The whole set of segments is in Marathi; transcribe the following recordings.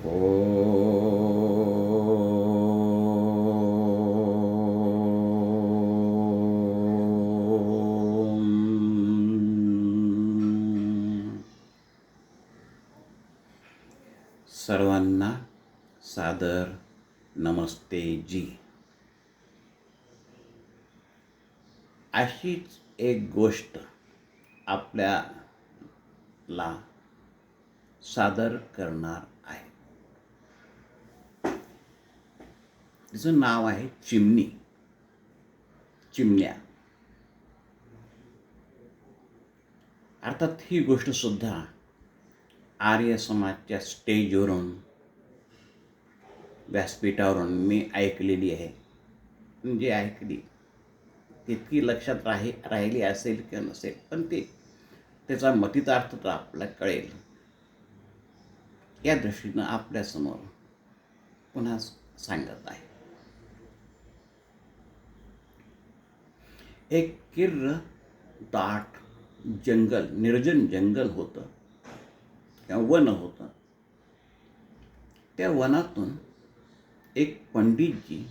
ओ सर्वांना सादर नमस्ते जी. अशीच एक गोष्ट आपल्याला सादर करणार आहे. तिचं नाव आहे चिमण्या. अर्थात ही गोष्ट सुद्धा आर्य समाजच्या स्टेजवरून, व्यासपीठावरून मी ऐकलेली आहे. म्हणजे ऐकली तितकी लक्षात राहिली असेल किंवा नसेल, पण त्याचा मतितार्थ तर आपल्याला कळेल या दृष्टीनं आपल्यासमोर पुन्हा सांगत आहे. एक किर्र दाट जंगल, निर्जन जंगल होतं किंवा वन होतं. त्या वनातून एक पंडितजी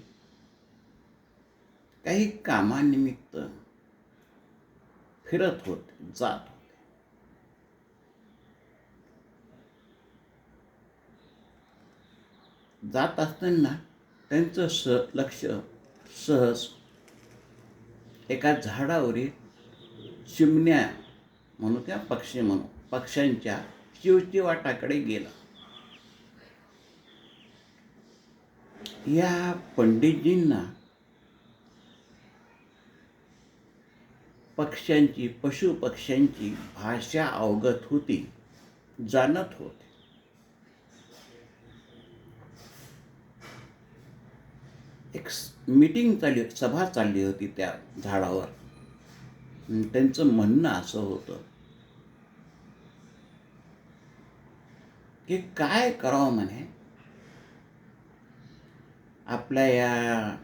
काही कामानिमित्त फिरत होते, जात होते. जात असताना त्यांचं लक्ष सहज एका झाडावरील चिमण्या म्हणून त्या पक्ष्यांच्या चिवचिवाटाकडे गेलं. या पंडितजींना पशु पक्ष्यांची भाषा अवगत होती, जाणत होते. एक सभा चालली होती त्या झाडावर. त्यांचं म्हणणं असं होतं की काय करावं म्हणे, आपल्या या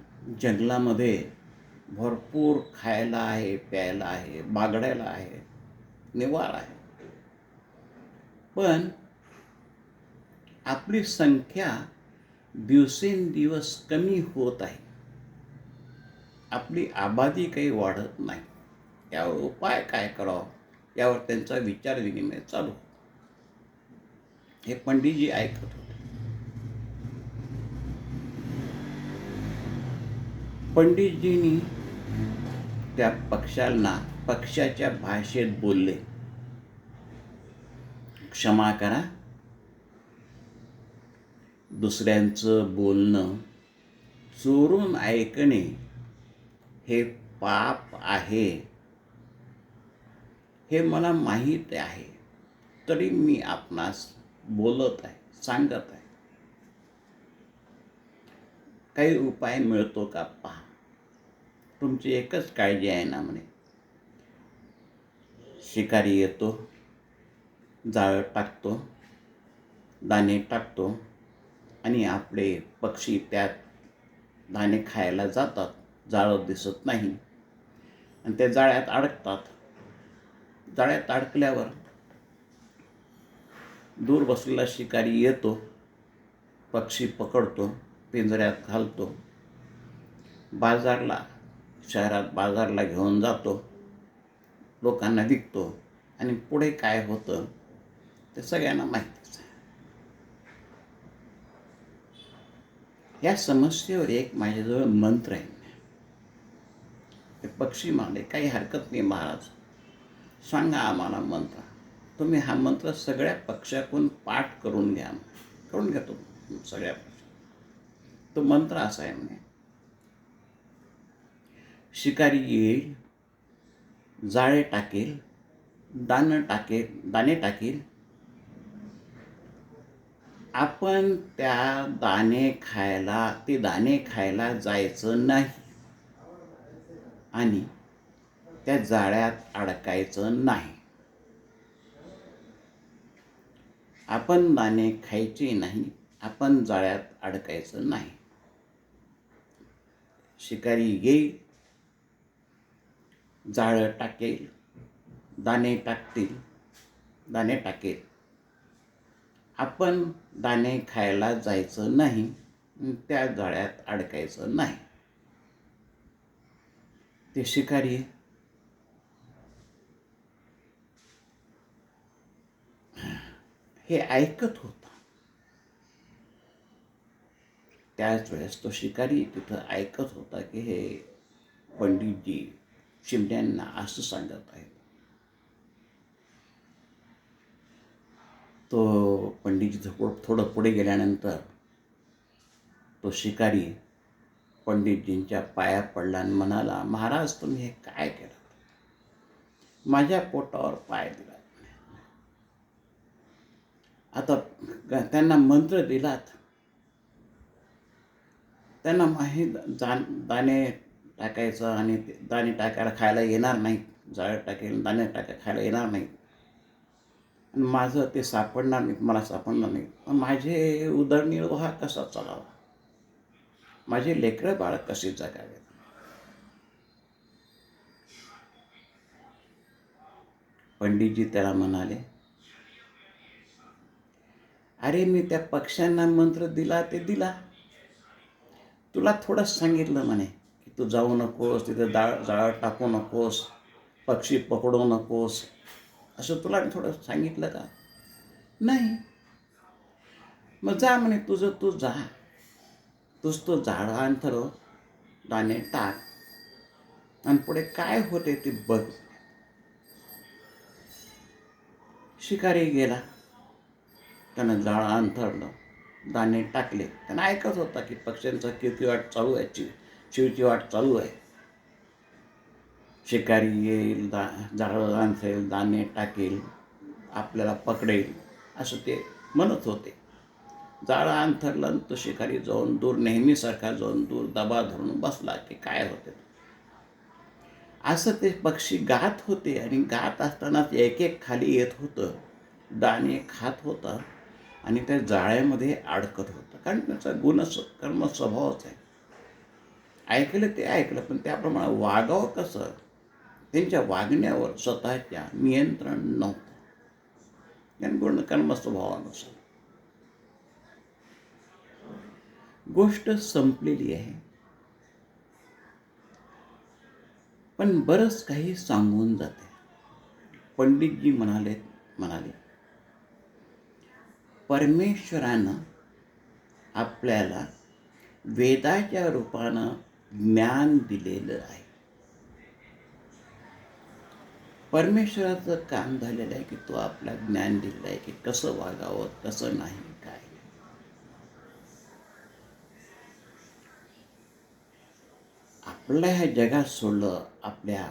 जंगलामध्ये भरपूर खायला आहे, प्यायला आहे, बागडायला आहे, निवारा आहे, पण आपली संख्या दिवसेंदिवस कमी होत आहे. आपली आबादी काही वाढत नाही. यावर उपाय काय करावा यावर त्यांचा विचार विनिमय चालू. हे पंडितजी ऐकत होते. पंडितजींनी त्या पक्षाच्या भाषेत बोलले, क्षमा करा, दुसऱ्यांचं बोलणं चोरून ऐकणे हे पाप आहे, हे मला माहीत आहे. तरी मी आपणास बोलत आहे, सांगत आहे. काही उपाय मिळतो का पहा. तुमची एकच काळजी आहे ना म्हणे. शिकारी येतो, जाळं टाकतो, दाणे टाकतो आणि आपले पक्षी त्यात दाणे खायला जातात. जाळं दिसत नाही आणि त्या जाळ्यात अडकतात. जाळ्यात अडकल्यावर दूर बसलेला शिकारी येतो, पक्षी पकडतो, पिंजऱ्यात घालतो, शहरात बाजारला घेऊन जातो, लोकांना विकतो आणि पुढे काय होतं ते सगळ्यांना माहितीच आहे. या समस्येवर एक माझ्याजवळ मंत्र आहे. ते पक्षी म्हणाले, काही हरकत नाही महाराज, सांगा आम्हाला मंत्र. तुम्ही हा मंत्र सगळ्या पक्ष्याकडून पाठ करून घ्या. करून घेतो सगळ्या पक्षी. तो मंत्र असा आहे म्हणे, शिकारी येईल, जाळे टाकेल, दाणे टाकेल, आपण ते दाणे खायला जायचं नाही आणि त्या जाळ्यात अडकायचं नाही. आपण दाणे खायचे नाही, आपण जाळ्यात अडकायचं नाही. शिकारी येईल, जाळं टाकेल, दाणे टाकेल, आपण दाणे खायला जायचं नाही, त्या जाळ्यात अडकायचं नाही. ते शिकारी हे ऐकत होता. त्याच वेळेस तो शिकारी तिथं ऐकत होता की हे पंडितजी चिमण्यांना असं सांगत आहेत. तो पंडितजी थोडं पुढे गेल्यानंतर तो शिकारी पंडितजींच्या पाया पडला आणि म्हणाला, महाराज तुम्ही हे काय केलं? माझ्या पोटावर पाय दिला. आता त्यांना मंत्र दिलात, त्यांना माहीत दाणे टाकायचं आणि दाणे टाकायला खायला येणार नाही, जाळं टाकेल दाणे खायला येणार नाही, आणि माझं ते सापडणार नाही, मला सापडणार नाही. माझे उदरनिर्वाह कसा चालावा, माझे लेकरं बाळ कशी जगावेत? पंडितजी त्याला म्हणाले, अरे मी त्या पक्ष्यांना मंत्र दिला ते दिला, तुला थोडं सांगितलं म्हणे की तू जाऊ नकोस, तिथे जाळं टाकू नकोस, पक्षी पकडू नकोस, असं तुला थोडं सांगितलं का? नाही. मग जा म्हणे, तुझं तू जा, तूच तो झाड अंथर दाणे टाक आणि पुढे काय होते ते बघ. शिकारी गेला, त्यानं जाळं अंथरलं, दाणे टाकले. त्यानं ऐकत होता की पक्ष्यांचा किलकिलाट चालू आहे, चिवचिवाट चालू आहे. शिकारी येईल, जाळं अंथरेल, दाणे टाकेल, आपल्याला पकडेल, असं ते म्हणत होते. जाळं अंथरलं, तो शिकारी जाऊन दूर, नेहमीसारखा जाऊन दूर दबा धरून बसला की काय होते. असं ते पक्षी गात होते आणि गात असतानाच एक एक खाली येत होतं, दाणे खात होता आणि त्या जाळ्यामध्ये अडकत होतं. कारण त्याचा कर्म स्वभावच आहे. ऐकलं ते ऐकलं, पण त्याप्रमाणे वागावं कसं, त्यांच्या वागण्यावर स्वतःच्या नियंत्रण नव्हतं. आणि कर्म स्वभावानुसार गोष्ट संपलेली आहे. पण बरंच काही सांगून जाते. पंडितजी म्हणाले, परमेश्वरानं आपल्याला वेदाच्या रूपानं ज्ञान दिलेलं आहे. परमेश्वराचं काम झालेलं आहे की तो आपला ज्ञान दिलेलं आहे की कसं वागावं, कसं नाही, काय. आपल्या ह्या जगात सोडलं, आपल्या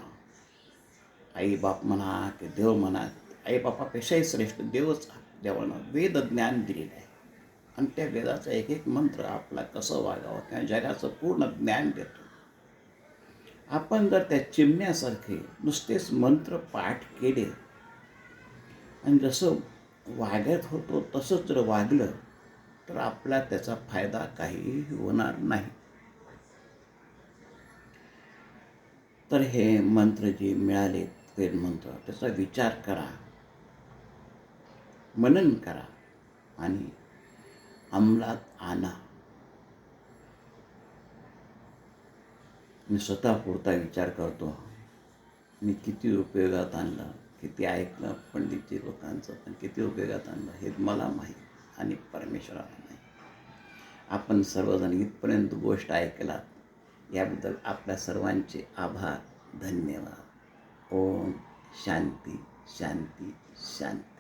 आईबाप म्हणा की देव म्हणा, आईबापापेक्षाही श्रेष्ठ देवानं वेद ज्ञान दिलेलं आहे. आणि त्या वेदाचा एक एक मंत्र आपला कसं वागावं त्या जगाचं पूर्ण ज्ञान देतो. आपण जर त्या चिमण्यासारखे नुसतेच मंत्र पाठ केले आणि जसं वागत होतो तसंच जर वागलं तर आपला त्याचा फायदा काही होणार नाही. तर हे मंत्र जे मिळाले, वेद मंत्र, त्याचा विचार करा, मनन करा आणि अंमलात आणा. मी स्वतः पुरता विचार करतो, मी किती उपयोगात आणलं, किती ऐकलं पंडितजी लोकांचं, पण किती उपयोगात आणलं हे मला माहीत आणि परमेश्वराला माहीत. आपण सर्वजण इथपर्यंत गोष्ट ऐकलात याबद्दल आपल्या सर्वांचे आभार, धन्यवाद. ओम शांती शांती शांती.